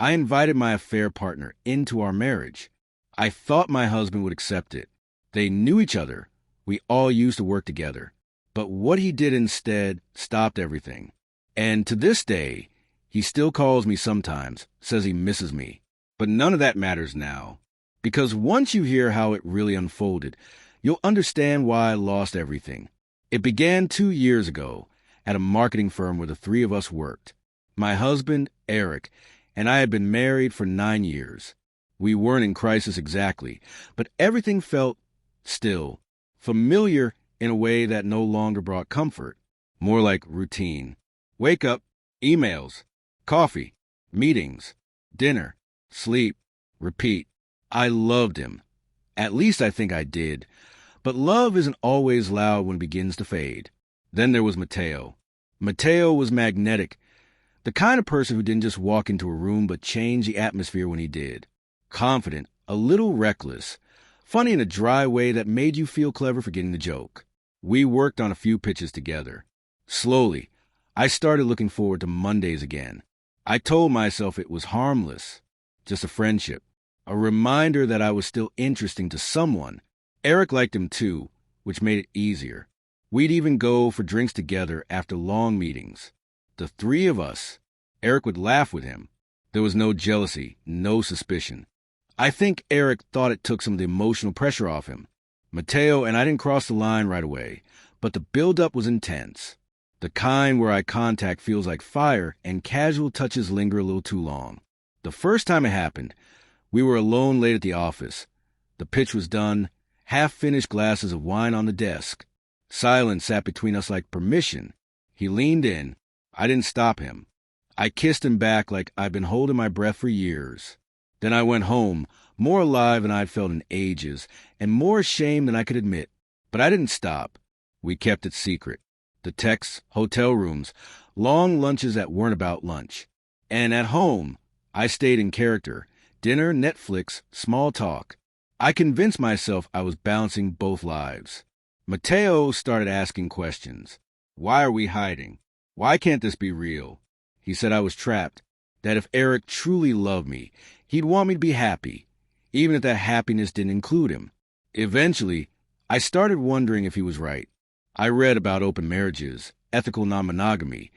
I invited my affair partner into our marriage. I thought my husband would accept it. They knew each other. We all used to work together. But what he did instead stopped everything. And to this day, he still calls me sometimes, says he misses me. But none of that matters now. Because once you hear how it really unfolded, you'll understand why I lost everything. It began 2 years ago at a marketing firm where the three of us worked. My husband, Eric, and I had been married for 9 years. We weren't in crisis exactly, but everything felt still, familiar in a way that no longer brought comfort, more like routine. Wake up, emails, coffee, meetings, dinner, sleep, repeat. I loved him. At least I think I did. But love isn't always loud when it begins to fade. Then there was Mateo. Mateo was magnetic, the kind of person who didn't just walk into a room but changed the atmosphere when he did. Confident, a little reckless, funny in a dry way that made you feel clever for getting the joke. We worked on a few pitches together. Slowly, I started looking forward to Mondays again. I told myself it was harmless, just a friendship, a reminder that I was still interesting to someone. Eric liked him too, which made it easier. We'd even go for drinks together after long meetings. The three of us. Eric would laugh with him. There was no jealousy, no suspicion. I think Eric thought it took some of the emotional pressure off him. Mateo and I didn't cross the line right away, but the build-up was intense. The kind where eye contact feels like fire and casual touches linger a little too long. The first time it happened, we were alone late at the office. The pitch was done, half-finished glasses of wine on the desk. Silence sat between us like permission. He leaned in. I didn't stop him. I kissed him back like I'd been holding my breath for years. Then I went home, more alive than I'd felt in ages, and more ashamed than I could admit. But I didn't stop. We kept it secret. The texts, hotel rooms, long lunches that weren't about lunch. And at home, I stayed in character. Dinner, Netflix, small talk. I convinced myself I was balancing both lives. Mateo started asking questions. Why are we hiding? Why can't this be real? He said I was trapped, that if Eric truly loved me, he'd want me to be happy, even if that happiness didn't include him. Eventually, I started wondering if he was right. I read about open marriages, ethical non-monogamy,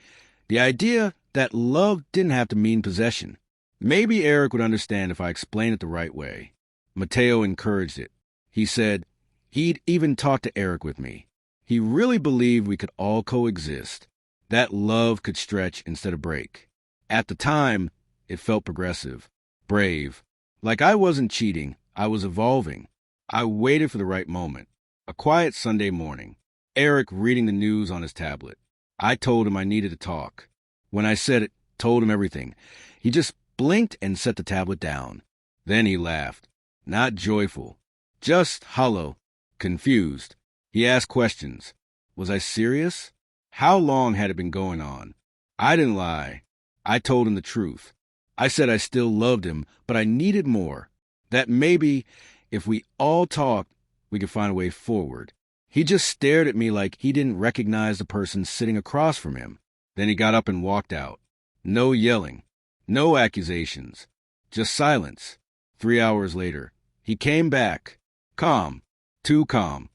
the idea that love didn't have to mean possession. Maybe Eric would understand if I explained it the right way. Mateo encouraged it. He said he'd even talk to Eric with me. He really believed we could all coexist, that love could stretch instead of break. At the time, it felt progressive, brave. Like I wasn't cheating, I was evolving. I waited for the right moment. A quiet Sunday morning. Eric reading the news on his tablet. I told him I needed to talk. When I said it, told him everything, he just blinked and set the tablet down. Then he laughed. Not joyful, just hollow, confused. He asked questions. Was I serious? How long had it been going on? I didn't lie. I told him the truth. I said I still loved him, but I needed more. That maybe, if we all talked, we could find a way forward. He just stared at me like he didn't recognize the person sitting across from him. Then he got up and walked out. No yelling. No accusations. Just silence. 3 hours later, he came back. Calm. Too calm.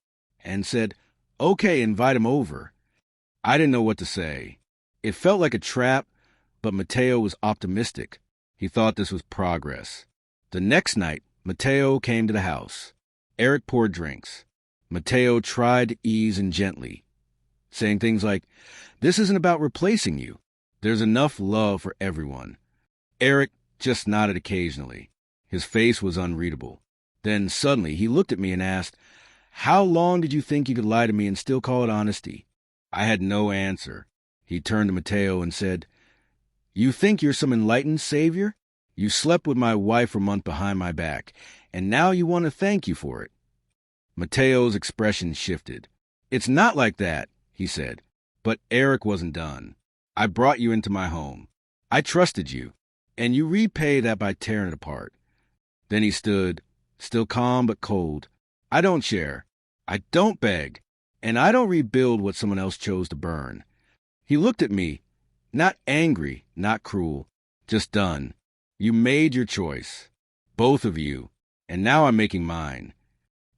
And said, "Okay, invite him over." I didn't know what to say. It felt like a trap, but Mateo was optimistic. He thought this was progress. The next night, Mateo came to the house. Eric poured drinks. Mateo tried to ease in gently, saying things like, "This isn't about replacing you. There's enough love for everyone." Eric just nodded occasionally. His face was unreadable. Then suddenly he looked at me and asked, "How long did you think you could lie to me and still call it honesty?" I had no answer. He turned to Mateo and said, "You think you're some enlightened savior? You slept with my wife for a month behind my back, and now you want to thank you for it." Mateo's expression shifted. "It's not like that," he said. But Eric wasn't done. "I brought you into my home. I trusted you, and you repay that by tearing it apart." Then he stood, still calm but cold. "I don't share. I don't beg. And I don't rebuild what someone else chose to burn." He looked at me, not angry, not cruel, just done. You made your choice, both of you, and now I'm making mine.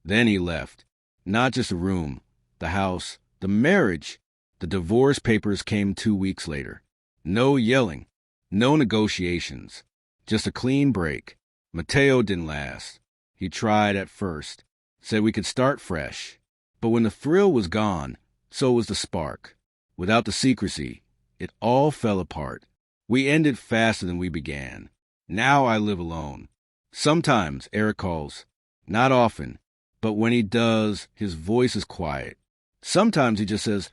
Then he left. Not just the room, the house, the marriage. The divorce papers came 2 weeks later. No yelling, no negotiations, just a clean break. Mateo didn't last. He tried at first, said we could start fresh. But when the thrill was gone, so was the spark. Without the secrecy, it all fell apart. We ended faster than we began. Now I live alone. Sometimes Eric calls. Not often, but when he does, his voice is quiet. Sometimes he just says,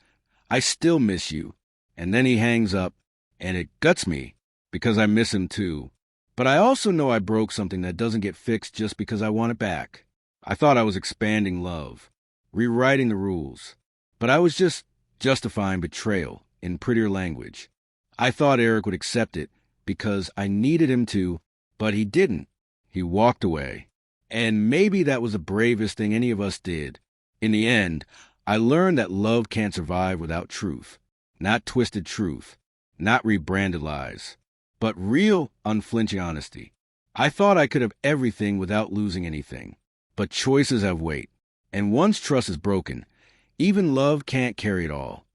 "I still miss you." And then he hangs up, and it guts me because I miss him too. But I also know I broke something that doesn't get fixed just because I want it back. I thought I was expanding love, rewriting the rules, but I was just justifying betrayal in prettier language. I thought Eric would accept it because I needed him to, but he didn't. He walked away. And maybe that was the bravest thing any of us did. In the end, I learned that love can't survive without truth. Not twisted truth, not rebranded lies, but real, unflinching honesty. I thought I could have everything without losing anything. But choices have weight. And once trust is broken, even love can't carry it all.